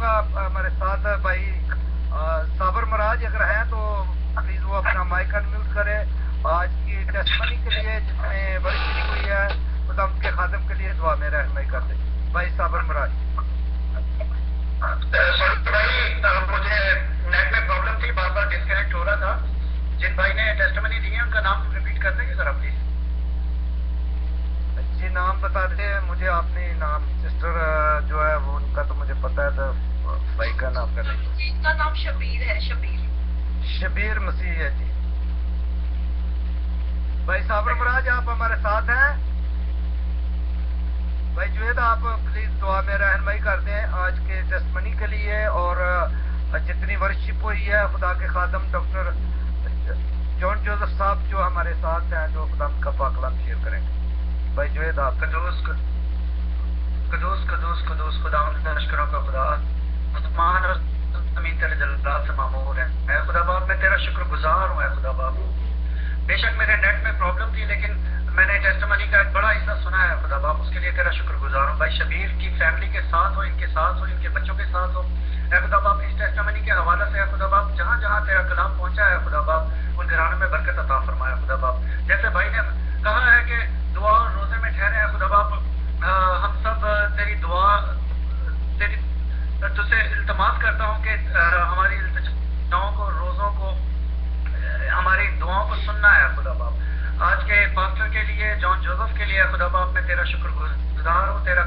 چاہوں گا ہمارے ساتھ بھائی صابر مراج اگر ہیں تو پلیز وہ اپنا مائک انمیوٹ کرے آج کی ٹیسٹمنی کے لیے جس میں ورشی ہوئی ہے خدا ان کے خادم کے لیے دعا میں رہنمائی کر دیں بھائی صابر مراج بھائی مجھے نیٹ میں پرابلم تھی بار بار ڈسکنیکٹ ہو رہا تھا جن بھائی نے ٹیسٹمنی دی ہے ان کا نام ریپیٹ کر دیں گے ذرا پلیز جی نام بتا دیں مجھے آپ نے نام سسٹر جو ہے وہ ان کا تو مجھے پتا ہے تو بھائی کا نام کریں جی ان کا نام شبیر ہے شبیر مسیح ہے جی بھائی صابر مراج آپ ہمارے ساتھ ہیں بھائی جوید آپ پلیز دعا میں رہنمائی کر دیں آج کے ٹیسٹمنی کے لیے اور جتنی ورشپ ہوئی ہے خدا کے خادم ڈاکٹر جان جوزف صاحب جو ہمارے ساتھ ہیں جو خدا کا پاک کلام شیئر کریں گے بھائی جوید آپ قدوس خدا ان لشکروں کا خدا آسمان اور زمین تیرے جلال سے معمور ہے اے خدا باپ میں تیرا شکر گزار ہوں اے خدا باپ بے شک میرے نیٹ میں پرابلم تھی لیکن میں نے ٹیسٹمنی کا ایک بڑا حصہ سنا ہے خدا باپ اس کے لیے تیرا شکر گزار ہوں بھائی شبیر کی فیملی کے ساتھ ہو ان کے ساتھ ہو ان کے بچوں کے ساتھ ہو اے خدا باپ اس ٹیسٹمنی کے حوالے سے اے خدا باپ جہاں جہاں تیرا کلام پہنچا ہے خدا باپ ان گھرانوں میں برکت عطا فرمایا خدا باپ جیسے بھائی نے کہا ہے کہ دعا اور روزے میں ٹھہرے ہیں خدا باپ ہم سب تیری دعا تیری تجھ سے التماس کرتا ہوں کہ ہماری التجاؤں کو روزوں کو ہماری دعاؤں کو سننا ہے خدا باپ آج کے پاسٹر کے لیے جان جوزف کے لیے خدا باپ میں تیرا شکر گزار ہوں تیرا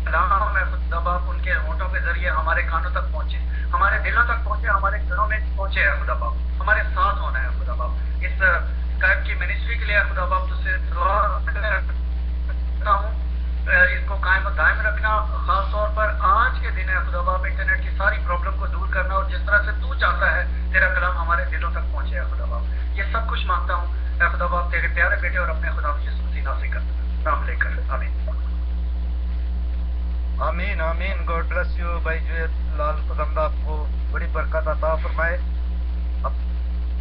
کلام ہے خدا باپ ان کے ہونٹوں کے ذریعے ہمارے کانوں تک پہنچے ہمارے دلوں تک پہنچے ہمارے گھروں میں پہنچے ہے خدا باپ ہمارے ساتھ ہونا ہے خدا باپ اس اسکائپ کی منسٹری کے لیے خدا باپ تجھ سے دعا کرتا ہوں اس کو قائم و دائم رکھنا خاص طور پر آج کے دن ہے خدا باپ انٹرنیٹ کی ساری پرابلم کو دور کرنا اور جس طرح سے تو چاہتا ہے تیرا کلام ہمارے دلوں تک پہنچے ہے خدا باپ یہ سب کچھ مانگتا ہوں اے خدا باپ تیرے پیارے بیٹے اور اپنے خدا یسوع مسیح ناصری کا نام لے کر آمین آمین آمین گاڈ بلیس یو بھائی جوید لال خدمد آپ کو بڑی برکت عطا فرمائے اب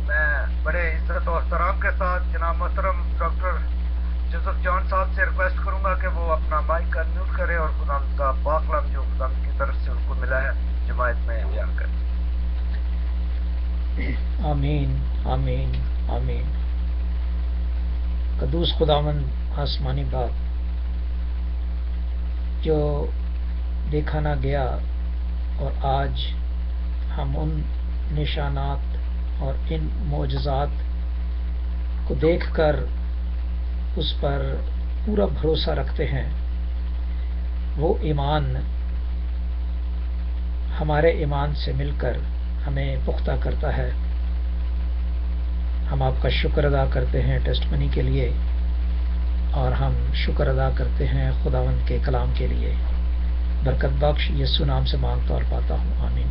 میں بڑے عزت و احترام کے ساتھ جناب محترم ڈاکٹر جوزف جان صاحب سے ریکویسٹ کروں گا کہ وہ اپنا مائک انمیوٹ کرے اور خدا کا پاک کلام جو خدا کی طرف سے ان کو ملا ہے جماعت میں بیان کرے آمین آمین آمین قدوس خداوند آسمانی باپ جو دیکھا نہ گیا اور آج ہم ان نشانات اور ان معجزات کو دیکھ کر اس پر پورا بھروسہ رکھتے ہیں وہ ایمان ہمارے ایمان سے مل کر ہمیں پختہ کرتا ہے ہم آپ کا شکر ادا کرتے ہیں ٹیسٹمنی کے لیے اور ہم شکر ادا کرتے ہیں خداوند کے کلام کے لیے برکت بخش یسوع نام سے مانگتا اور پاتا ہوں آمین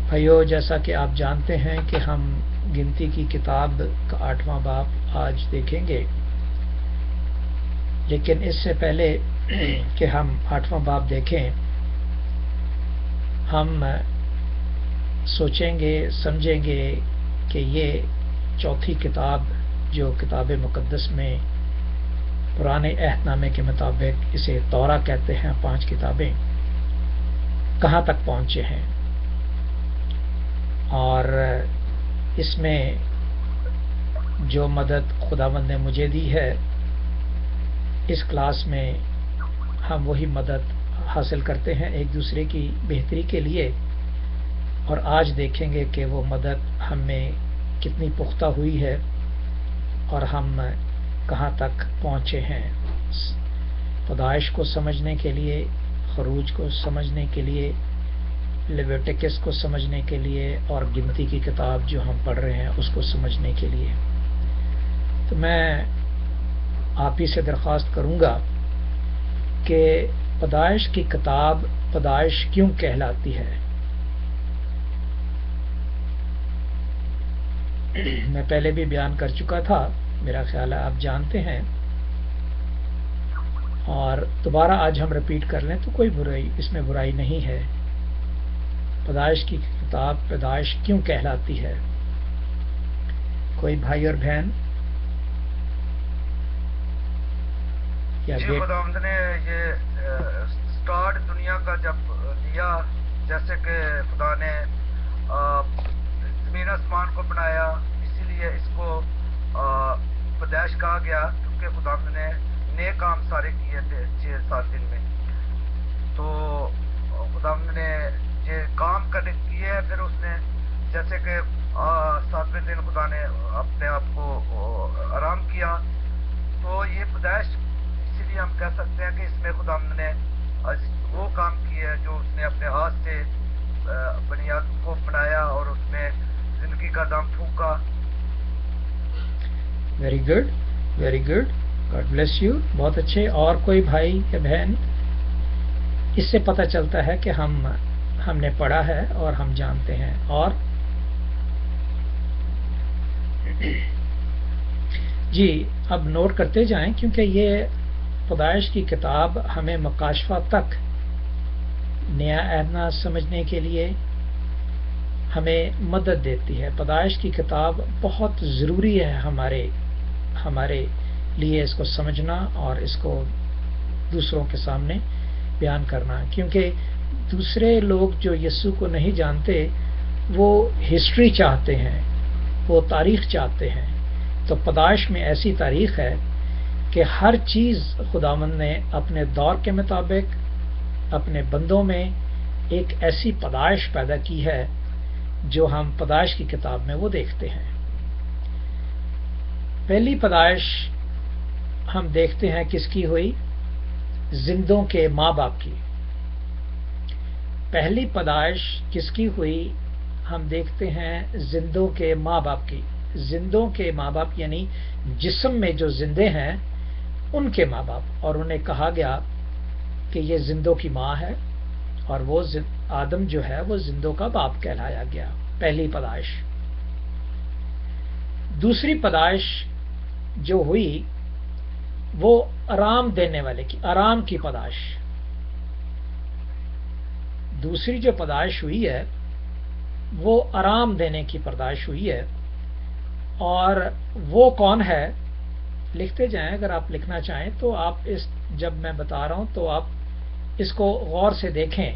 بھائیو جیسا کہ آپ جانتے ہیں کہ ہم گنتی کی کتاب کا 8واں باب آج دیکھیں گے لیکن اس سے پہلے کہ ہم 8واں باب دیکھیں ہم سوچیں گے سمجھیں گے کہ یہ چوتھی کتاب جو کتاب مقدس میں پرانے عہد نامے کے مطابق اسے تورا کہتے ہیں 5 کتابیں کہاں تک پہنچے ہیں اور اس میں جو مدد خداوند نے مجھے دی ہے اس کلاس میں ہم وہی مدد حاصل کرتے ہیں ایک دوسرے کی بہتری کے لیے اور آج دیکھیں گے کہ وہ مدد ہم میں کتنی پختہ ہوئی ہے اور ہم کہاں تک پہنچے ہیں پیدائش کو سمجھنے کے لیے خروج کو سمجھنے کے لیے لیویٹیکس کو سمجھنے کے لیے اور گنتی کی کتاب جو ہم پڑھ رہے ہیں اس کو سمجھنے کے لیے تو میں آپ ہی سے درخواست کروں گا کہ پیدائش کی کتاب پیدائش کیوں کہلاتی ہے میں پہلے بھی بیان کر چکا تھا میرا خیال ہے آپ جانتے ہیں اور دوبارہ آج ہم رپیٹ کر لیں تو کوئی برائی اس میں برائی نہیں ہے پیدائش کی کتاب پیدائش کیوں کہلاتی ہے کوئی بھائی اور بہن جی خداوند نے یہ سٹارٹ دنیا کا جب دیا، جیسے کہ خدا نے زمین آسمان کو بنایا، اسی لیے اس کو پیدائش کہا گیا، کیونکہ خدا نے نیک کام سارے کیے تھے 6-7 دن میں. تو خدا نے یہ کام کرنے کیے، پھر اس نے جیسے کہ 7ویں دن خدا نے اپنے آپ کو آرام کیا. تو یہ پیدائش اسی لیے ہم کہہ سکتے ہیں کہ اس میں خدا نے وہ کام کیے جو اس نے اپنے ہاتھ سے بنی آدم کو بنایا اور اس میں زندگی کا دم پھونکا. Very good, very good, God bless you. بہت اچھے. اور کوئی بھائی یا بہن؟ اس سے پتہ چلتا ہے کہ ہم نے پڑھا ہے اور ہم جانتے ہیں. اور جی اب نوٹ کرتے جائیں، کیونکہ یہ پیدائش کی کتاب ہمیں مکاشفہ تک نیا عہدنامہ سمجھنے کے لیے ہمیں مدد دیتی ہے. پیدائش کی کتاب بہت ضروری ہے ہمارے لیے اس کو سمجھنا اور اس کو دوسروں کے سامنے بیان کرنا، کیونکہ دوسرے لوگ جو یسوع کو نہیں جانتے وہ ہسٹری چاہتے ہیں، وہ تاریخ چاہتے ہیں. تو پیدائش میں ایسی تاریخ ہے کہ ہر چیز خداوند نے اپنے دور کے مطابق اپنے بندوں میں ایک ایسی پیدائش پیدا کی ہے جو ہم پیدائش کی کتاب میں وہ دیکھتے ہیں. پہلی پیدائش ہم دیکھتے ہیں کس کی ہوئی؟ زندوں کے ماں باپ کی. پہلی پیدائش کس کی ہوئی؟ ہم دیکھتے ہیں زندوں کے ماں باپ کی. زندوں کے ماں باپ یعنی جسم میں جو زندے ہیں ان کے ماں باپ. اور انہیں کہا گیا کہ یہ زندوں کی ماں ہے، اور وہ آدم جو ہے وہ زندوں کا باپ کہلایا گیا. پہلی پیدائش. دوسری پیدائش جو ہوئی وہ آرام دینے والے کی، آرام کی پیدائش. دوسری جو پیدائش ہوئی ہے وہ آرام دینے کی پیدائش ہوئی ہے. اور وہ کون ہے؟ لکھتے جائیں، اگر آپ لکھنا چاہیں تو آپ جب میں بتا رہا ہوں تو آپ اس کو غور سے دیکھیں.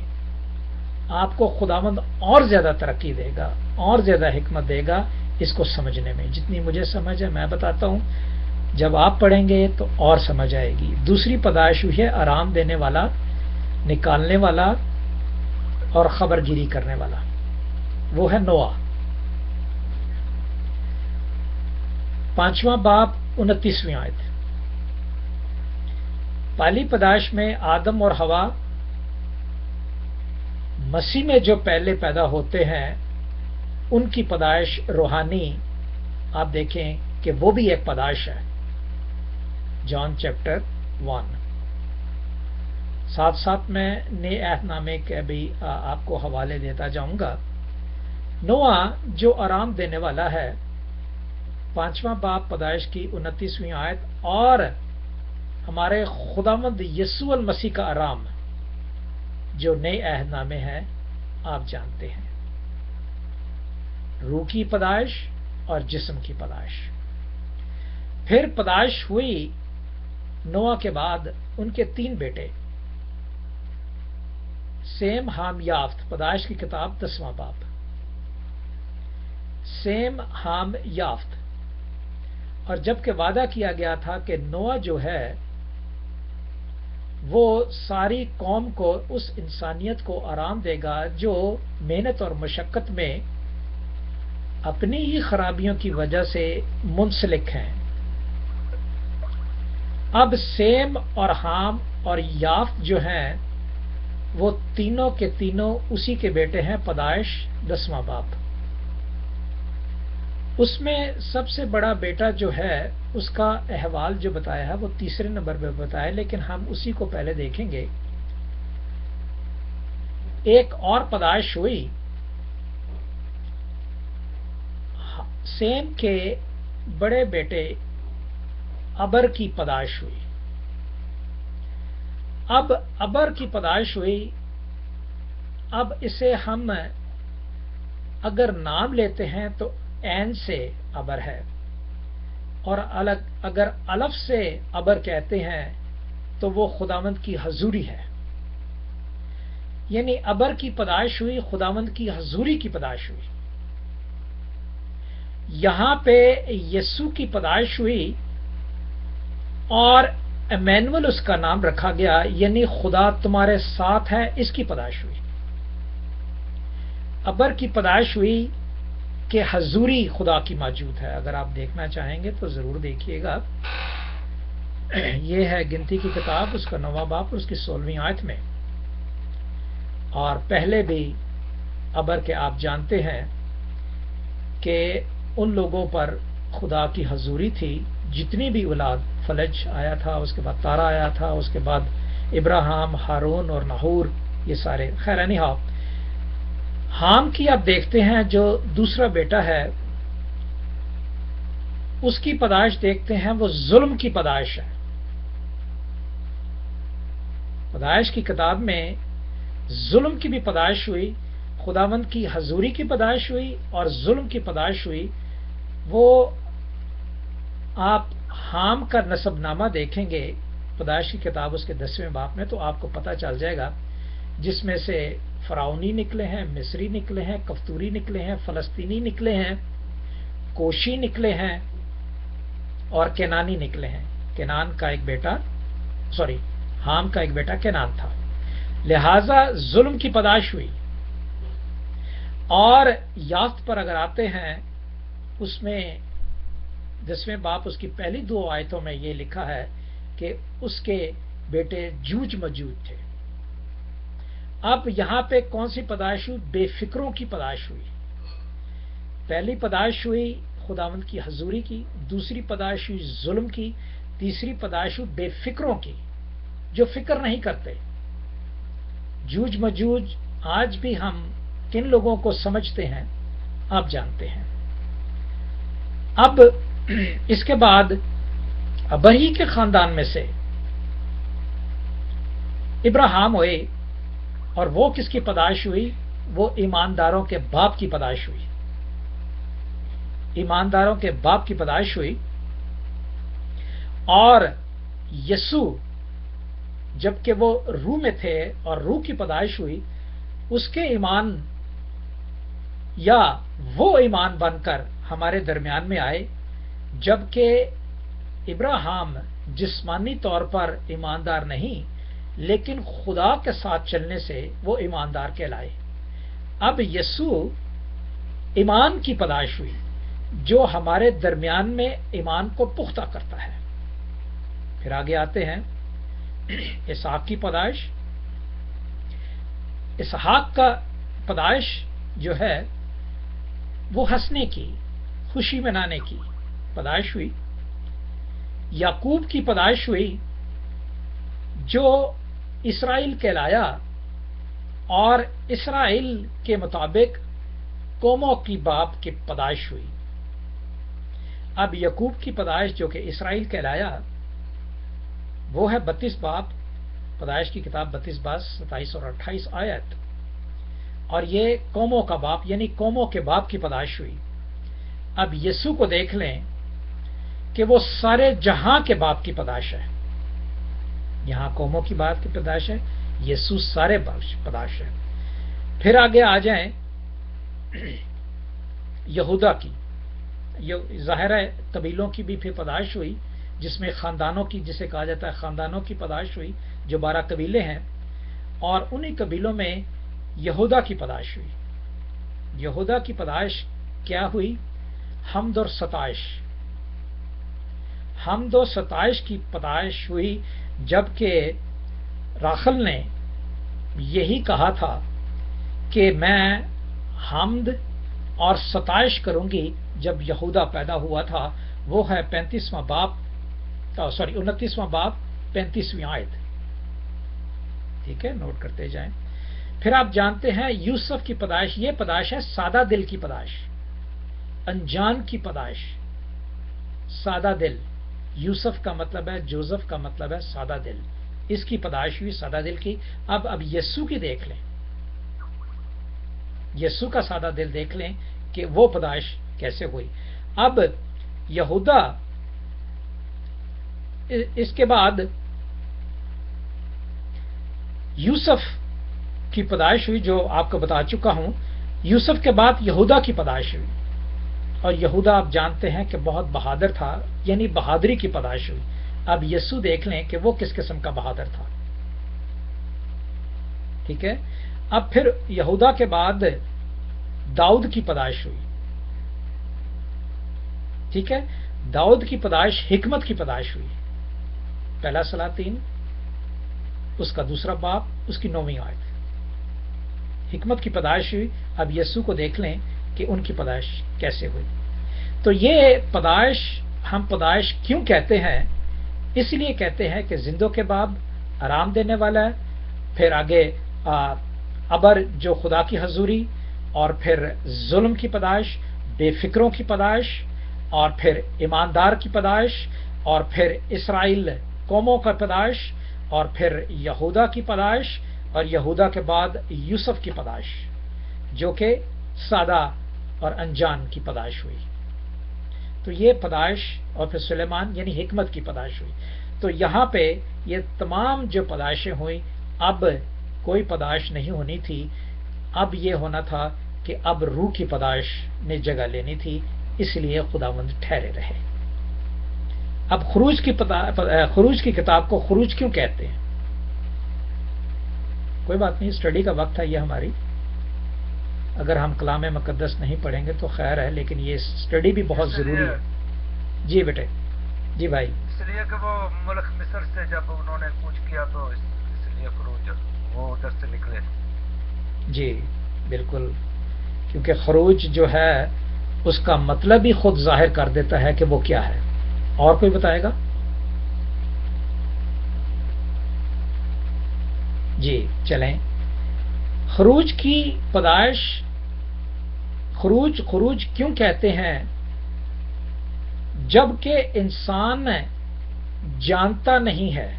آپ کو خداوند اور زیادہ ترقی دے گا، اور زیادہ حکمت دے گا اس کو سمجھنے میں. جتنی مجھے سمجھ ہے میں بتاتا ہوں، جب آپ پڑھیں گے تو اور سمجھ آئے گی. دوسری پیدائش ہوئی ہے آرام دینے والا، نکالنے والا اور خبر گیری کرنے والا. وہ ہے نوح. 5واں باب 29ویں آیت. پہلی پیدائش میں آدم اور حوا مسیح میں جو پہلے پیدا ہوتے ہیں ان کی پیدائش روحانی آپ دیکھیں کہ وہ بھی ایک پیدائش ہے. John chapter 1. ساتھ ساتھ میں نئے عہد نامے کے بھی آپ کو حوالے دیتا جاؤں گا. نوح جو آرام دینے والا ہے، 5واں باب پیدائش کی 29ویں آیت. اور ہمارے خداوند یسوع المسیح کا آرام جو نئے عہد نامے ہے آپ جانتے ہیں. روح کی پیدائش اور جسم کی پیدائش. پھر پیدائش ہوئی نوح کے بعد ان کے 3 بیٹے، سیم، ہام، یافت. پیدائش کی کتاب 10واں باب. سیم، ہام، یافت. اور جب کہ وعدہ کیا گیا تھا کہ نوح جو ہے وہ ساری قوم کو، اس انسانیت کو آرام دے گا جو محنت اور مشقت میں اپنی ہی خرابیوں کی وجہ سے منسلک ہیں. اب سیم اور حام اور یافت جو ہیں وہ تینوں کے تینوں اسی کے بیٹے ہیں. پیدائش 10واں باب. اس میں سب سے بڑا بیٹا جو ہے اس کا احوال جو بتایا ہے وہ 3 نمبر پہ بتایا، لیکن ہم اسی کو پہلے دیکھیں گے. ایک اور پیدائش ہوئی سیم کے بڑے بیٹے ابر کی پیدائش ہوئی. اب ابر کی پیدائش ہوئی. اب اسے ہم اگر نام لیتے ہیں تو عین سے ابر ہے، اور اگر الف سے ابر کہتے ہیں تو وہ خداوند کی حضوری ہے. یعنی ابر کی پیدائش ہوئی، خداوند کی حضوری کی پیدائش ہوئی. یہاں پہ یسوع کی پیدائش ہوئی اور ایمینول اس کا نام رکھا گیا، یعنی خدا تمہارے ساتھ ہے، اس کی پیدائش ہوئی. ابر کی پیدائش ہوئی کہ حضوری خدا کی موجود ہے. اگر آپ دیکھنا چاہیں گے تو ضرور دیکھیے گا. یہ ہے گنتی کی کتاب، اس کا 9واں باب اور اس کی 16ویں آیت میں. اور پہلے بھی ابر کے آپ جانتے ہیں کہ ان لوگوں پر خدا کی حضوری تھی، جتنی بھی اولاد، فلج آیا تھا، اس کے بعد تارا آیا تھا، اس کے بعد ابراہیم، ہارون اور نحور، یہ سارے. خیر انیہا، حام کی آپ دیکھتے ہیں جو دوسرا بیٹا ہے، اس کی پیدائش دیکھتے ہیں، وہ ظلم کی پیدائش ہے. پیدائش کی کتاب میں ظلم کی بھی پیدائش ہوئی، خداوند کی حضوری کی پیدائش ہوئی اور ظلم کی پیدائش ہوئی. وہ آپ حام کا نسب نامہ دیکھیں گے پیدائش کی کتاب اس کے 10ویں باب میں، تو آپ کو پتہ چل جائے گا، جس میں سے فرعونی نکلے ہیں، مصری نکلے ہیں، کفتوری نکلے ہیں، فلسطینی نکلے ہیں، کوشی نکلے ہیں اور کینانی نکلے ہیں. کینان کا ایک بیٹا، حام کا ایک بیٹا کینان تھا. لہذا ظلم کی پیدائش ہوئی. اور یافت پر اگر آتے ہیں، اس میں 10ویں باب اس کی پہلی 2 آیتوں میں یہ لکھا ہے کہ اس کے بیٹے جوج مجوج تھے. اب یہاں پہ کون سی پیدائش ہوئی؟ بے فکروں کی پیدائش ہوئی. پہلی پیدائش ہوئی خداوند کی حضوری کی، دوسری پیدائش ہوئی ظلم کی، تیسری پیدائش ہوئی بے فکروں کی، جو فکر نہیں کرتے. جوج مجوج آج بھی ہم کن لوگوں کو سمجھتے ہیں آپ جانتے ہیں. اب اس کے بعد ابرہی کے خاندان میں سے ابراہیم ہوئے، اور وہ کس کی پیدائش ہوئی؟ وہ ایمانداروں کے باپ کی پیدائش ہوئی. ایمانداروں کے باپ کی پیدائش ہوئی. اور یسوع جبکہ وہ روح میں تھے اور روح کی پیدائش ہوئی، اس کے ایمان یا وہ ایمان بن کر ہمارے درمیان میں آئے، جبکہ ابراہیم جسمانی طور پر ایماندار نہیں، لیکن خدا کے ساتھ چلنے سے وہ ایماندار کہلائے. اب یسوع ایمان کی پیدائش ہوئی، جو ہمارے درمیان میں ایمان کو پختہ کرتا ہے. پھر آگے آتے ہیں اسحاق کی پیدائش. اسحاق کا پیدائش جو ہے وہ ہنسنے کی، خوشی منانے کی پیدائش ہوئی. یعقوب کی پیدائش ہوئی جو اسرائیل کہلایا، اور اسرائیل کے مطابق قوموں کی باپ کی پیدائش ہوئی. اب یعقوب کی پیدائش جو کہ اسرائیل کہلایا، وہ ہے 32 باب، پیدائش کی کتاب 32 باب 27 اور 28 آیت. اور یہ قوموں کا باپ یعنی قوموں کے باپ کی پیدائش ہوئی. اب یسوع کو دیکھ لیں کہ وہ سارے جہاں کے باپ کی پیدائش ہے. یہاں قوموں کی بات کی پیدائش ہے، یسوع سارے پیدائش ہے. پھر آگے آ جائیں یہودا کی. ظاہر ہے قبیلوں کی بھی پھر پیدائش ہوئی، جس میں خاندانوں کی، جسے کہا جاتا ہے خاندانوں کی پیدائش ہوئی، جو 12 قبیلے ہیں. اور انہی قبیلوں میں یہودا کی پیدائش ہوئی. یہودا کی پیدائش کیا ہوئی؟ حمد اور ستائش. حمد و ستائش کی پیدائش ہوئی، جبکہ راخل نے یہی کہا تھا کہ میں حمد اور ستائش کروں گی جب یہودا پیدا ہوا تھا. وہ ہے 29واں باب 35ویں آیت. ٹھیک ہے، نوٹ کرتے جائیں. پھر آپ جانتے ہیں یوسف کی پیدائش. یہ پیدائش ہے سادہ دل کی پیدائش، انجان کی پیدائش. سادہ دل، یوسف کا مطلب ہے، جوزف کا مطلب ہے سادہ دل. اس کی پیدائش ہوئی سادہ دل کی. اب یسوع کی دیکھ لیں، یسوع کا سادہ دل دیکھ لیں کہ وہ پیدائش کیسے ہوئی. اب یہودا، اس کے بعد یوسف کی پیدائش ہوئی جو آپ کو بتا چکا ہوں. یوسف کے بعد یہودا کی پیدائش ہوئی، اور یہودا آپ جانتے ہیں کہ بہت بہادر تھا، یعنی بہادری کی پیدائش ہوئی. اب یسوع دیکھ لیں کہ وہ کس قسم کا بہادر تھا. ٹھیک ہے. اب پھر یہودا کے بعد داؤد کی پیدائش ہوئی. ٹھیک ہے. داؤد کی پیدائش حکمت کی پیدائش ہوئی. پہلا سلاطین اس کا دوسرا باب اس کی 9ویں آیت. حکمت کی پیدائش ہوئی. اب یسوع کو دیکھ لیں کہ ان کی پیدائش کیسے ہوئی. تو یہ پیدائش ہم پیدائش کیوں کہتے ہیں؟ اس لیے کہتے ہیں کہ زندوں کے باب آرام دینے والا ہے، پھر آگے ابر جو خدا کی حضوری، اور پھر ظلم کی پیدائش، بے فکروں کی پیدائش، اور پھر ایماندار کی پیدائش، اور پھر اسرائیل قوموں کا پیدائش، اور پھر یہودا کی پیدائش، اور یہودا کے بعد یوسف کی پیدائش جو کہ سادہ اور انجان کی پیدائش ہوئی. تو یہ پیدائش، اور پھر سلیمان یعنی حکمت کی پیدائش ہوئی. تو یہاں پہ یہ تمام جو پیدائشیں ہوئیں، اب کوئی پیدائش نہیں ہونی تھی. اب یہ ہونا تھا کہ اب روح کی پیدائش نے جگہ لینی تھی، اس لیے خداوند ٹھہرے رہے. اب خروج کی کتاب کو خروج کیوں کہتے ہیں؟ کوئی بات نہیں، اسٹڈی کا وقت ہے یہ ہماری. اگر ہم کلام مقدس نہیں پڑھیں گے تو خیر ہے، لیکن یہ اسٹڈی بھی بہت ضروری ہے. جی بیٹے. جی بھائی. اس لیے کہ وہ ملک مصر سے جب انہوں نے کوچ کیا تو اس لیے خروج وہ ادھر سے نکلے. جی بالکل، کیونکہ خروج جو ہے اس کا مطلب ہی خود ظاہر کر دیتا ہے کہ وہ کیا ہے. اور کوئی بتائے گا؟ جی چلیں. خروج کی پیدائش، خروج کیوں کہتے ہیں؟ جب کہ انسان جانتا نہیں ہے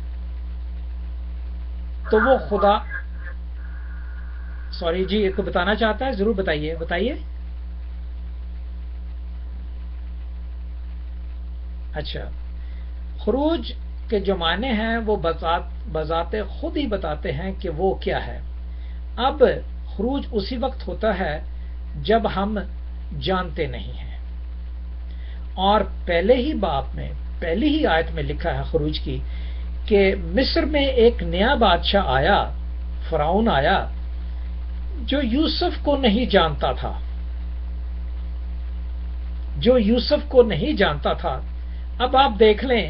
تو وہ خدا سوری جی ایک بتانا چاہتا ہے، ضرور بتائیے. اچھا، خروج کے جو معنی ہیں وہ بذات خود ہی بتاتے ہیں کہ وہ کیا ہے. اب خروج اسی وقت ہوتا ہے جب ہم جانتے نہیں ہیں. اور پہلے ہی باب میں، پہلی ہی آیت میں لکھا ہے خروج کی کہ مصر میں ایک نیا بادشاہ آیا، فرعون آیا، جو یوسف کو نہیں جانتا تھا. اب آپ دیکھ لیں،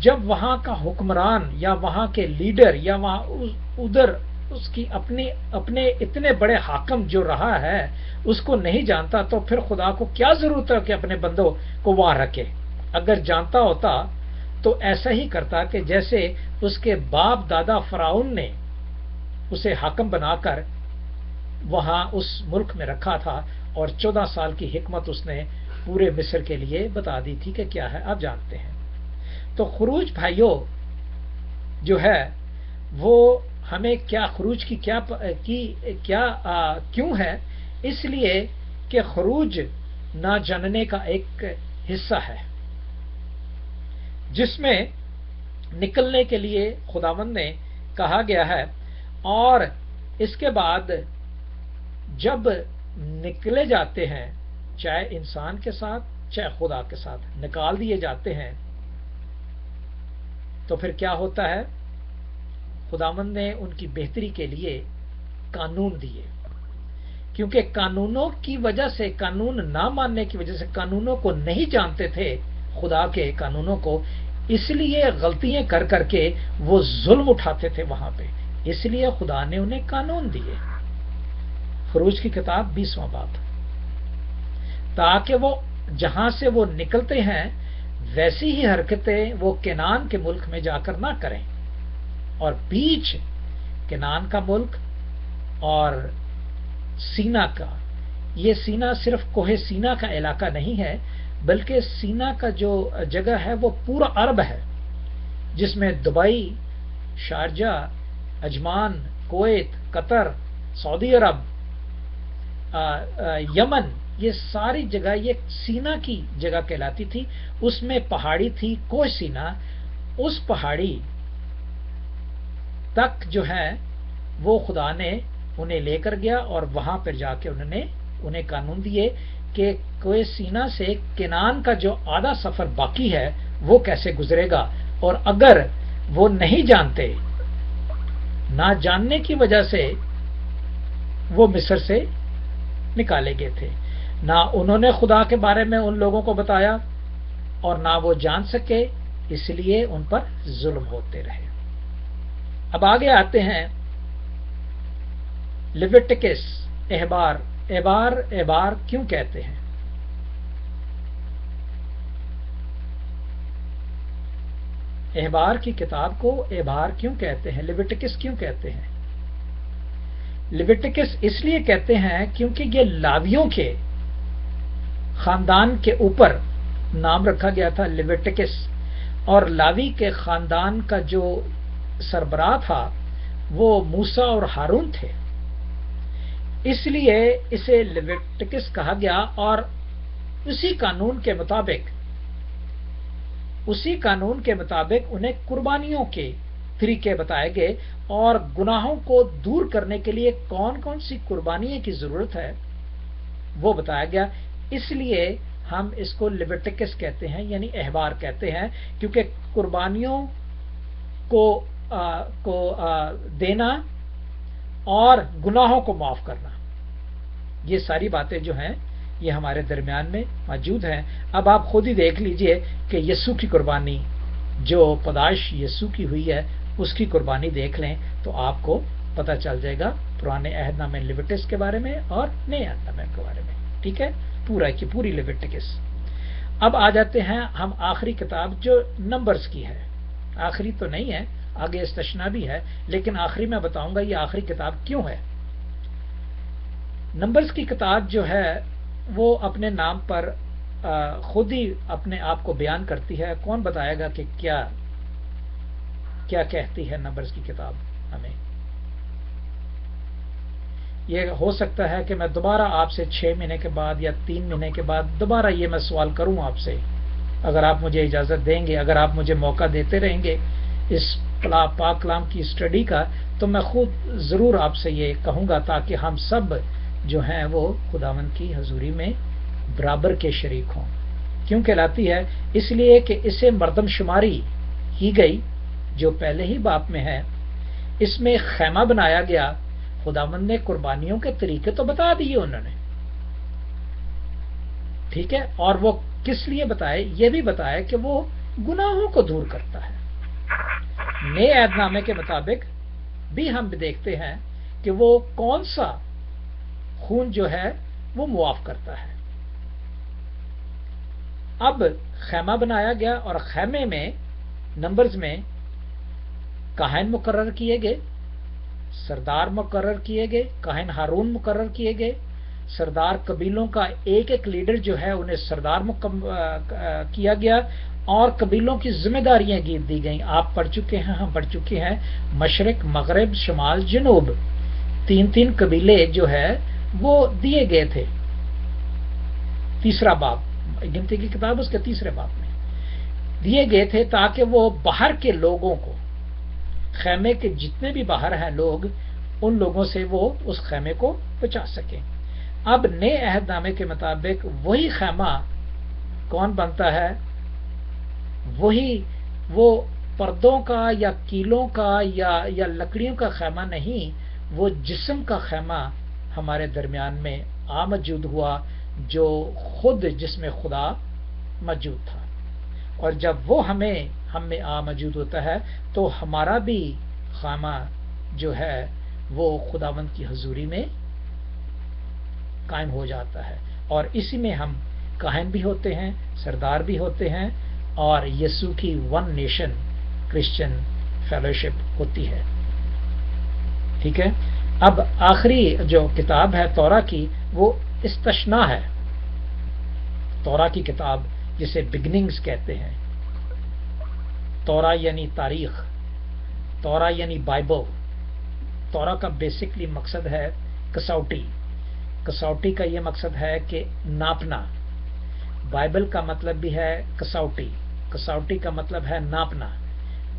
جب وہاں کا حکمران یا وہاں کے لیڈر یا وہاں ادھر اس کی اپنے اتنے بڑے حاکم جو رہا ہے اس کو نہیں جانتا، تو پھر خدا کو کیا ضرورت ہے کہ اپنے بندوں کو وہاں رکھے؟ اگر جانتا ہوتا تو ایسا ہی کرتا کہ جیسے اس کے باپ دادا فرعون نے اسے حاکم بنا کر وہاں اس ملک میں رکھا تھا، اور 14 سال کی حکمت اس نے پورے مصر کے لیے بتا دی تھی کہ کیا ہے. آپ جانتے ہیں. تو خروج بھائیوں جو ہے وہ ہمیں کیا خروج کی کیوں ہے؟ اس لیے کہ خروج نہ جاننے کا ایک حصہ ہے جس میں نکلنے کے لیے خداوند نے کہا گیا ہے، اور اس کے بعد جب نکلے جاتے ہیں چاہے انسان کے ساتھ چاہے خدا کے ساتھ نکال دیے جاتے ہیں تو پھر کیا ہوتا ہے؟ خداوند نے ان کی بہتری کے لیے قانون دیے، کیونکہ قانونوں کی وجہ سے، قانون نہ ماننے کی وجہ سے، قانونوں کو نہیں جانتے تھے خدا کے قانونوں کو، اس لیے غلطیاں کر کر کے وہ ظلم اٹھاتے تھے وہاں پہ. اس لیے خدا نے انہیں قانون دیے. خروج کی کتاب 20واں باب، تاکہ وہ جہاں سے وہ نکلتے ہیں ویسی ہی حرکتیں وہ کنعان کے ملک میں جا کر نہ کریں. اور بیچ کنعان کا ملک اور سینا کا، یہ سینا صرف کوہ سینا کا علاقہ نہیں ہے، بلکہ سینا کا جو جگہ ہے وہ پورا عرب ہے، جس میں دبئی، شارجہ، عجمان، کویت، قطر، سعودی عرب، یمن، یہ ساری جگہ یہ سینا کی جگہ کہلاتی تھی. اس میں پہاڑی تھی کوہ سینا. اس پہاڑی تک جو ہے وہ خدا نے انہیں لے کر گیا اور وہاں پر جا کے انہوں نے انہیں قانون دیے کہ کوئی سینا سے کنان کا جو آدھا سفر باقی ہے وہ کیسے گزرے گا، اور اگر وہ نہیں جانتے، نہ جاننے کی وجہ سے وہ مصر سے نکالے گئے تھے، نہ انہوں نے خدا کے بارے میں ان لوگوں کو بتایا اور نہ وہ جان سکے، اس لیے ان پر ظلم ہوتے رہے۔ اب آگے آتے ہیں لیویٹکس، احبار کیوں کہتے ہیں؟ احبار کی کتاب کو احبار کیوں کہتے ہیں؟ لیویٹکس کیوں کہتے ہیں؟ لیویٹکس اس لیے کہتے ہیں کیونکہ یہ لاویوں کے خاندان کے اوپر نام رکھا گیا تھا لیویٹکس، اور لاوی کے خاندان کا جو سربراہ تھا وہ موسیٰ اور ہارون تھے، اس لیے اسے لیویٹکس کہا گیا، اور اسی قانون کے مطابق انہیں قربانیوں کے طریقے بتائے گئے، اور گناہوں کو دور کرنے کے لیے کون کون سی قربانیوں کی ضرورت ہے وہ بتایا گیا۔ اس لیے ہم اس کو لیویٹکس کہتے ہیں، یعنی احبار کہتے ہیں، کیونکہ قربانیوں کو دینا اور گناہوں کو معاف کرنا، یہ ساری باتیں جو ہیں یہ ہمارے درمیان میں موجود ہیں۔ اب آپ خود ہی دیکھ لیجئے کہ یسوع کی قربانی، جو پیدائش یسوع کی ہوئی ہے، اس کی قربانی دیکھ لیں تو آپ کو پتہ چل جائے گا پرانے عہد نامے لیویٹکس کے بارے میں اور نئے عہد نامے کے بارے میں، ٹھیک ہے، پورا کی پوری لیویٹکس۔ اب آ جاتے ہیں ہم آخری کتاب جو نمبرز کی ہے، آخری تو نہیں ہے، آگے استثنا بھی ہے، لیکن آخری میں بتاؤں گا یہ آخری کتاب کیوں ہے۔ نمبرز کی کتاب جو ہے وہ اپنے نام پر خود ہی اپنے آپ کو بیان کرتی ہے۔ کون بتائے گا کہ کیا کہتی ہے نمبرز کی کتاب ہمیں؟ یہ ہو سکتا ہے کہ میں دوبارہ آپ سے 6 مہینے کے بعد یا 3 مہینے کے بعد دوبارہ یہ میں سوال کروں آپ سے، اگر آپ مجھے اجازت دیں گے، اگر آپ مجھے موقع دیتے رہیں گے اس پاک کلام کی اسٹڈی کا، تو میں خود ضرور آپ سے یہ کہوں گا تاکہ ہم سب جو ہیں وہ خداوند کی حضوری میں برابر کے شریک ہوں۔ کیوں کہلاتی ہے؟ اس لیے کہ اسے مردم شماری کی گئی جو پہلے ہی باپ میں ہے، اس میں خیمہ بنایا گیا، خداوند نے قربانیوں کے طریقے تو بتا دیے انہوں نے، ٹھیک ہے، اور وہ کس لیے بتائے؟ یہ بھی بتائے کہ وہ گناہوں کو دور کرتا ہے۔ نئے عہد نامے کے مطابق بھی ہم دیکھتے ہیں کہ وہ کون سا خون جو ہے وہ معاف کرتا ہے۔ اب خیمہ بنایا گیا اور خیمے میں نمبرز میں کاہن مقرر کیے گئے، سردار مقرر کیے گئے، کاہن ہارون مقرر کیے گئے، سردار قبیلوں کا ایک ایک لیڈر جو ہے انہیں سردار کیا گیا، اور قبیلوں کی ذمہ داریاں دی گئیں۔ آپ پڑھ چکے ہیں، ہم پڑھ چکے ہیں، مشرق، مغرب، شمال، جنوب، 3 قبیلے جو ہے وہ دیے گئے تھے۔ تیسرا باب، گنتی کی کتاب اس کے تیسرے باب میں دیے گئے تھے، تاکہ وہ باہر کے لوگوں کو، خیمے کے جتنے بھی باہر ہیں لوگ، ان لوگوں سے وہ اس خیمے کو بچا سکیں۔ اب نئے عہد نامے کے مطابق وہی خیمہ کون بنتا ہے؟ وہ پردوں کا یا کیلوں کا یا لکڑیوں کا خیمہ نہیں، وہ جسم کا خیمہ ہمارے درمیان میں موجود ہوا، جو خود جسم خدا موجود تھا، اور جب وہ ہم میں موجود ہوتا ہے تو ہمارا بھی خیمہ جو ہے وہ خداوند کی حضوری میں قائم ہو جاتا ہے، اور اسی میں ہم کاہن بھی ہوتے ہیں، سردار بھی ہوتے ہیں، اور یسوع کی ون نیشن کرسچن فیلوشپ ہوتی ہے، ٹھیک ہے۔ اب آخری جو کتاب ہے تورا کی، وہ استثنا ہے۔ تورا کی کتاب جسے بگننگز کہتے ہیں، تورا یعنی تاریخ، تورا یعنی بائبل۔ تورا کا بیسکلی مقصد ہے کسوٹی، کسوٹی کا یہ مقصد ہے کہ ناپنا۔ بائبل کا مطلب بھی ہے کسوٹی، کسوٹی کا مطلب ہے ناپنا۔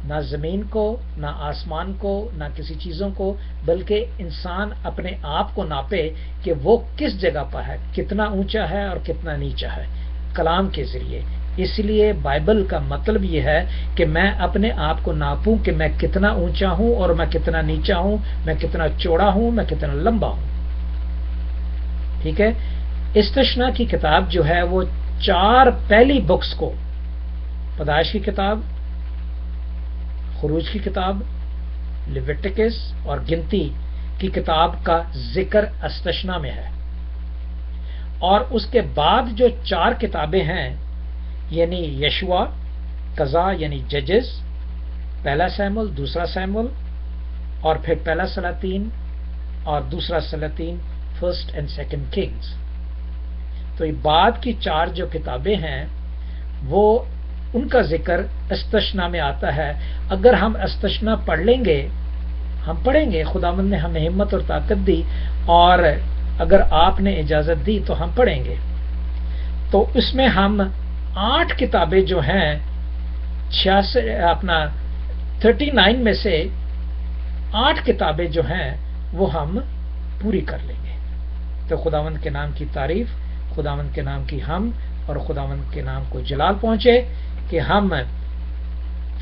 نہ زمین کو، نہ آسمان کو، نہ کسی چیزوں کو، بلکہ انسان اپنے آپ کو ناپے کہ وہ کس جگہ پر ہے، کتنا اونچا ہے اور کتنا نیچا ہے، کلام کے ذریعے۔ اس لیے بائبل کا مطلب یہ ہے کہ میں اپنے آپ کو ناپوں کہ میں کتنا اونچا ہوں اور میں کتنا نیچا ہوں، میں کتنا چوڑا ہوں، میں کتنا لمبا ہوں۔ ٹھیک ہے، استثنا کی کتاب جو ہے وہ 4 پہلی بکس کو، پیدائش کی کتاب، خروج کی کتاب، لیویٹکس اور گنتی کی کتاب کا ذکر استثنا میں ہے، اور اس کے بعد جو 4 کتابیں ہیں یعنی یشوع، قضا یعنی ججز، پہلا سیمول، دوسرا سیمول، اور پھر پہلا سلاطین اور دوسرا سلاطین، فرسٹ اینڈ سیکنڈ کنگز۔ تو یہ بعد کی 4 جو کتابیں ہیں وہ ان کا ذکر استثنا میں آتا ہے۔ اگر ہم استثنا پڑھ لیں گے، ہم پڑھیں گے، خداوند نے ہمیں ہمت اور طاقت دی، اور اگر آپ نے اجازت دی تو ہم پڑھیں گے۔ تو اس میں ہم 8 کتابیں جو ہیں 39 میں سے 8 کتابیں جو ہیں وہ ہم پوری کر لیں گے۔ تو خداوند کے نام کی تعریف، خداوند کے نام کی حمد اور خداوند کے نام کو جلال پہنچے کہ ہم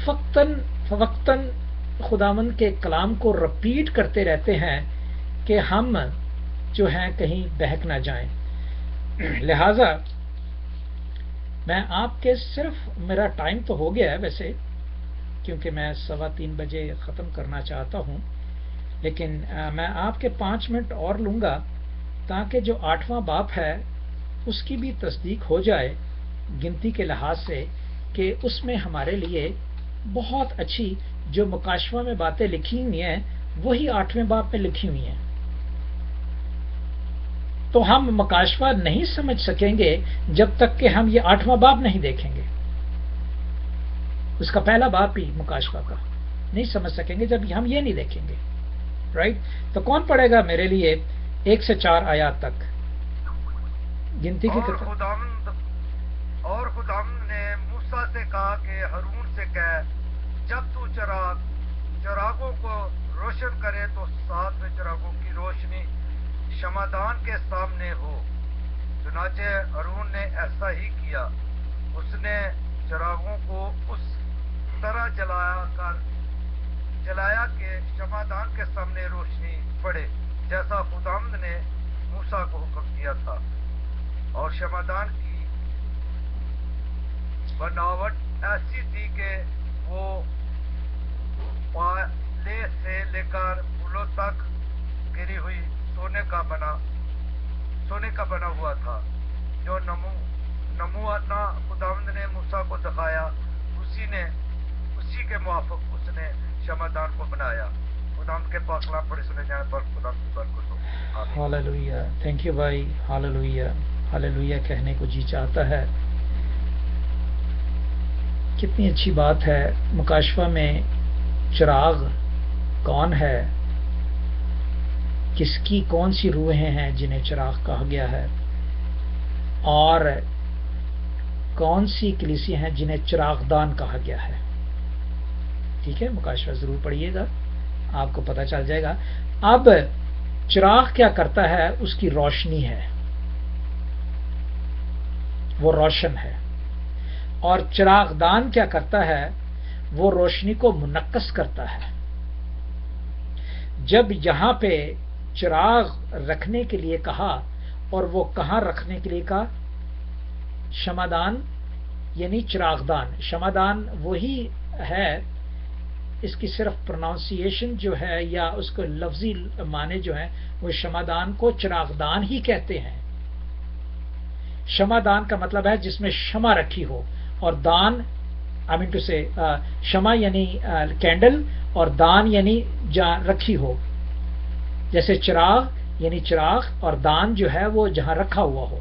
فوقتاً خداوند کے کلام کو رپیٹ کرتے رہتے ہیں کہ ہم جو ہیں کہیں بہک نہ جائیں۔ لہذا میں آپ کے صرف، میرا ٹائم تو ہو گیا ہے ویسے، کیونکہ میں 3:15 بجے ختم کرنا چاہتا ہوں، لیکن میں آپ کے 5 منٹ اور لوں گا تاکہ جو 8واں باب ہے اس کی بھی تصدیق ہو جائے گنتی کے لحاظ سے، کہ اس میں ہمارے لیے بہت اچھی جو مکاشفہ میں باتیں لکھی ہوئی ہیں وہی 8ویں باب میں لکھی ہوئی ہیں۔ تو ہم مکاشفہ نہیں سمجھ سکیں گے جب تک کہ ہم یہ 8واں باب نہیں دیکھیں گے، اس کا پہلا باب بھی مکاشفہ کا نہیں سمجھ سکیں گے جب ہم یہ نہیں دیکھیں گے، رائٹ؟ تو کون پڑھے گا میرے لیے 1 سے 4 آیات تک گنتی کی کتاب؟ اور خداوند نے موسیٰ سے کہا کہ ہارون سے کہہ، جب تو چراغوں کو روشن کرے تو 7 چراغوں کی روشنی شمعدان کے سامنے ہو۔ چنانچہ ہارون نے ایسا ہی کیا، اس نے چراغوں کو اس طرح جلایا کہ شمعدان کے سامنے روشنی پڑے، جیسا خداوند نے موسیٰ کو حکم دیا تھا۔ اور شمعدان کی بناوٹ ایسی تھی کہ وہ پالے سے لے کر پھولوں تک گری ہوئی سونے کا بنا ہوا تھا۔ جو نمونہ خداوند نے موسیٰ کو دکھایا، اسی کے موافق اس نے شمعدان کو بنایا۔ خداوند کے پاک کلام پڑھے سنے جانے پر خداوند کی برکت ہو۔ ہاللویہ، تھینک یو بھائی، ہاللویہ، ہاللویہ کہنے کو جی چاہتا ہے۔ کتنی اچھی بات ہے، مکاشفہ میں چراغ کون ہے، کس کی کون سی روحیں ہیں جنہیں چراغ کہا گیا ہے، اور کون سی کلیسیاں ہیں جنہیں چراغدان کہا گیا ہے۔ ٹھیک ہے، مکاشفہ ضرور پڑھیے گا، آپ کو پتہ چل جائے گا۔ اب چراغ کیا کرتا ہے؟ اس کی روشنی ہے، وہ روشن ہے۔ اور چراغدان کیا کرتا ہے؟ وہ روشنی کو منعکس کرتا ہے۔ جب یہاں پہ چراغ رکھنے کے لیے کہا، اور وہ کہاں رکھنے کے لیے کہا؟ شمعدان یعنی چراغدان۔ شمعدان وہی ہے، اس کی صرف پروناؤنسیشن جو ہے یا اس کو لفظی معنی جو ہے وہ شمعدان کو چراغدان ہی کہتے ہیں۔ شمعدان کا مطلب ہے جس میں شمع رکھی ہو، اور دان شمع یعنی کینڈل، اور دان یعنی جہاں رکھی ہو، جیسے چراغ یعنی چراغ، اور دان جو ہے وہ جہاں رکھا ہوا ہو۔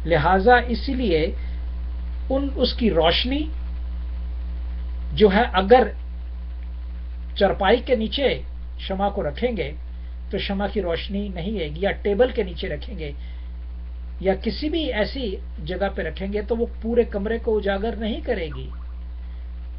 لہذا اسی لیے اس کی روشنی جو ہے، اگر چرپائی کے نیچے شمع کو رکھیں گے تو شمع کی روشنی نہیں آئے گی، یا ٹیبل کے نیچے رکھیں گے یا کسی بھی ایسی جگہ پہ رکھیں گے تو وہ پورے کمرے کو اجاگر نہیں کرے گی۔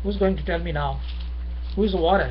Who's going to tell me now? Who is water?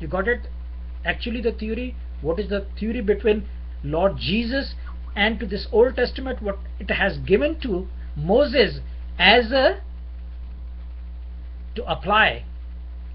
You got it? Actually the theory, what is the theory between Lord Jesus and to this Old Testament, what it has given to Moses as a to apply,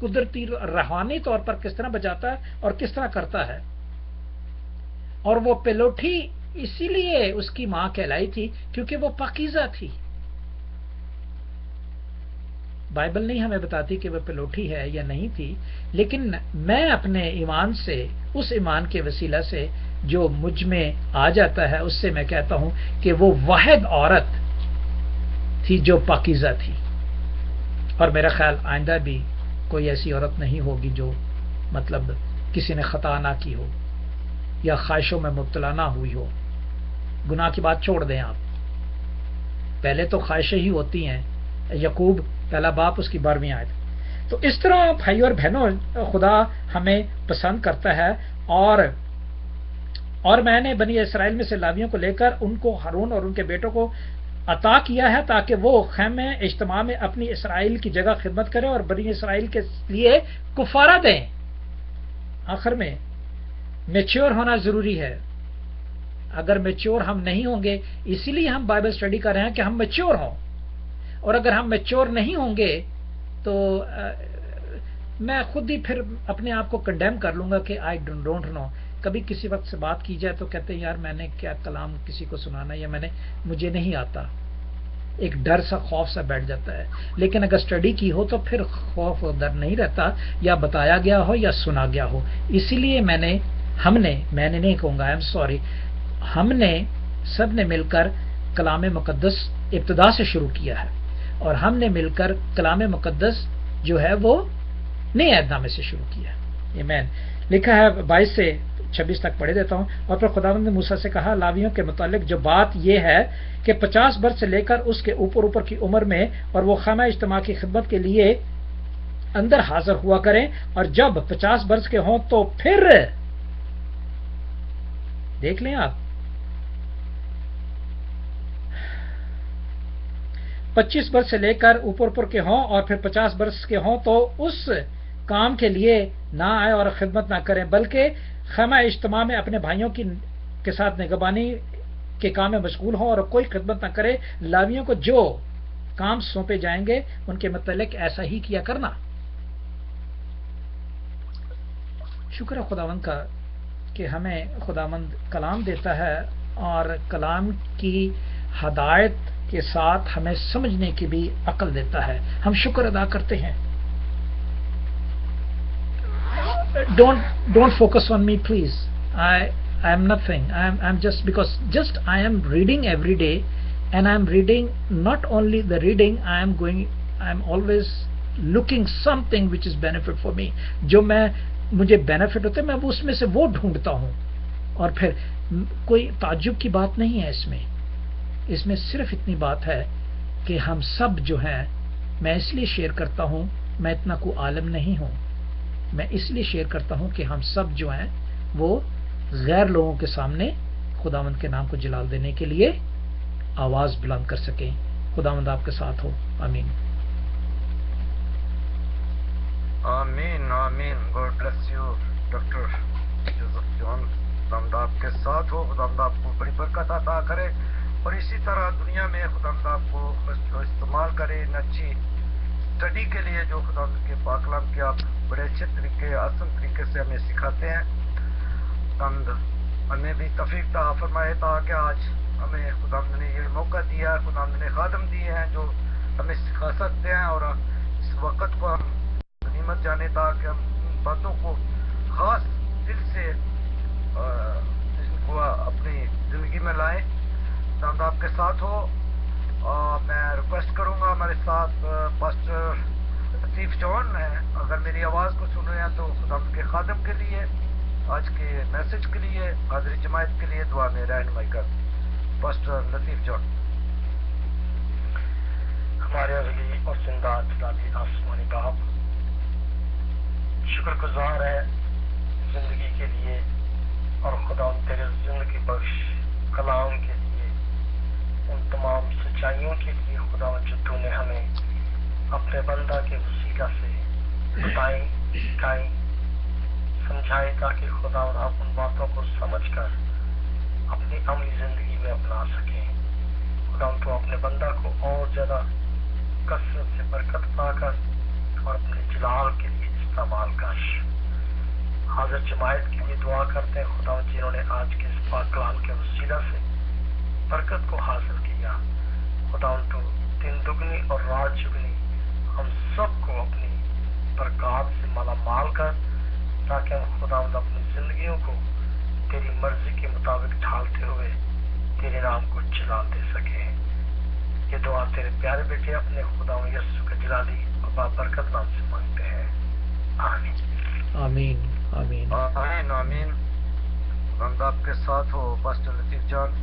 قدرتی روحانی طور پر کس طرح بچاتا ہے اور کس طرح کرتا ہے. اور وہ پیلوٹھی اسی لیے اس کی ماں کہلائی تھی کیونکہ وہ پاکیزہ تھی. بائبل نہیں ہمیں بتاتی کہ وہ پیلوٹھی ہے یا نہیں تھی، لیکن میں اپنے ایمان سے، اس ایمان کے وسیلہ سے جو مجھ میں آ جاتا ہے، اس سے میں کہتا ہوں کہ وہ واحد عورت تھی جو پاکیزہ تھی. اور میرا خیال آئندہ بھی کوئی ایسی عورت نہیں ہوگی جو مطلب کسی نے خطا نہ کی ہو یا خواہشوں میں مبتلا نہ ہوئی ہو. گناہ کی بات چھوڑ دیں آپ، پہلے تو خواہشیں ہی ہوتی ہیں. یعقوب پہلا باپ اس کی 12ویں آیت. تو اس طرح بھائی اور بہنوں خدا ہمیں پسند کرتا ہے. اور میں نے بنی اسرائیل میں سے لاویوں کو لے کر ان کو ہارون اور ان کے بیٹوں کو عطا کیا ہے تاکہ وہ خیمہ اجتماع میں اپنی اسرائیل کی جگہ خدمت کریں اور بنی اسرائیل کے لیے کفارہ دیں. آخر میں میچور ہونا ضروری ہے. اگر میچور ہم نہیں ہوں گے، اسی لیے ہم بائبل اسٹڈی کر رہے ہیں کہ ہم میچور ہوں. اور اگر ہم میچور نہیں ہوں گے تو میں خود ہی پھر اپنے آپ کو کنڈیم کر لوں گا کہ آئی ڈونٹ نو. کبھی کسی وقت سے بات کی جائے تو کہتے ہیں یار میں نے کیا کلام کسی کو سنانا، یا مجھے نہیں آتا. ایک ڈر سا، خوف سا بیٹھ جاتا ہے. لیکن اگر اسٹڈی کی ہو تو پھر خوف اور ڈر نہیں رہتا، یا بتایا گیا ہو یا سنا گیا ہو. اسی لیے میں نے نہیں کہوں گا، آئی ایم سوری، ہم نے سب نے مل کر کلام مقدس ابتدا سے شروع کیا ہے، اور ہم نے مل کر کلام مقدس جو ہے وہ نئے عہد نامے سے شروع کیا ہے. آمین. لکھا ہے 22 سے 26 تک پڑھ دیتا ہوں. اور پھر خداوند نے موسیٰ سے کہا، لاویوں کے متعلق جو بات یہ ہے کہ 50 برس سے لے کر اس کے اوپر کی عمر میں اور وہ خیمہ اجتماع کی خدمت کے لیے اندر حاضر ہوا کریں، اور جب 50 برس کے ہوں تو پھر دیکھ لیں آپ 25 برس سے لے کر اوپر کے ہوں اور پھر 50 برس کے ہوں تو اس کام کے لیے نہ آئے اور خدمت نہ کریں، بلکہ خیمہ اجتماع میں اپنے بھائیوں کے ساتھ نگہبانی کے کام میں مشغول ہوں اور کوئی خدمت نہ کرے. لاویوں کو جو کام سونپے جائیں گے ان کے متعلق ایسا ہی کیا کرنا. شکر ہے خداوند کا کہ ہمیں خداوند کلام دیتا ہے اور کلام کی ہدایت کے ساتھ ہمیں سمجھنے کی بھی عقل دیتا ہے. ہم شکر ادا کرتے ہیں. Don't focus on me, please. I am nothing. I'm just I am reading every day, and I'm reading not only the reading. I'm always looking something which is benefit for me. جو مجھے benefit ہوتے ہیں میں اس میں سے وہ ڈھونڈتا ہوں. اور پھر کوئی تعجب کی بات نہیں ہے اس میں صرف اتنی بات ہے کہ ہم سب جو ہیں، میں اس لیے شیئر کرتا ہوں، میں اتنا کوئی عالم نہیں ہوں، میں اس لیے شیئر کرتا ہوں کہ ہم سب جو ہیں وہ غیر لوگوں کے سامنے خداوند کے نام کو جلال دینے کے لیے آواز بلند کر سکیں. خداوند آپ کے ساتھ ہو. آمین. آمین آمین. God bless you doctor Joseph John. خداوند آپ کے ساتھ ہو. خداوند آپ کو بڑی برکت عطا کرے اور اسی طرح دنیا میں خداوند آپ کو استعمال کرے ان اچھی اسٹڈی کے لیے جو خداوند کے پاک کلام کے آپ بڑے اچھے طریقے، آسان طریقے سے ہمیں سکھاتے ہیں. خداوند ہمیں بھی توفیق عطا فرمائے تاکہ آج ہمیں خداوند نے یہ موقع دیا ہے، خداوند نے خادم دیے ہیں جو ہمیں سکھا سکتے ہیں، اور اس وقت کو ہم غنیمت جانے تاکہ ہم ان باتوں کو خاص دل سے ان کو اپنی زندگی میں لائیں. خداوند آپ کے ساتھ ہو. میں ریکویسٹ کروں گا ہمارے ساتھ پاسٹر لطیف جان ہیں، اگر میری آواز کو سن رہے ہیں تو خداوند کے خادم کے لیے، آج کے میسج کے لیے، حاضری جماعت کے لیے دعا میں رہنمائی کر. پاسٹر لطیف جان. ہمارے اگلی اور زندہ جلالی آسمانی باپ، شکر گزار ہے زندگی کے لیے اور خدا تیرے زندگی بخش کلام کے لیے، ان تمام سچائیوں کے لیے خدا جو تو نے ہمیں اپنے بندہ کے وسیلہ سے بتائیں، سکھائیں، سمجھائیں تاکہ خدا آپ ان باتوں کو سمجھ کر اپنی عملی زندگی میں اپنا سکیں. خدا تو اپنے بندہ کو اور زیادہ کثرت سے برکت پا کر اور اپنے جلال کے لیے استعمال کر. حاضر جماعت کے لیے دعا کرتے ہیں خدا جنہوں نے آج کے اس پاک کلام کے وسیلہ سے برکت کو حاصل کیا. خدا تو دن دگنی اور رات چگنی ہم سب کو اپنی برکات سے مالا مال کر، تاکہ ہم خدا اپنی زندگیوں کو تیری مرضی کے مطابق ڈھالتے ہوئے تیرے نام کو جلال دے سکیں. یہ دعا تیرے پیارے بیٹے اپنے خدا یسوع کے جلالی اور بابرکت نام سے مانگتے ہیں. آمین. آمین. آمین. آمین. آمین. خدا آپ کے ساتھ ہو پاسٹر لطیف جان.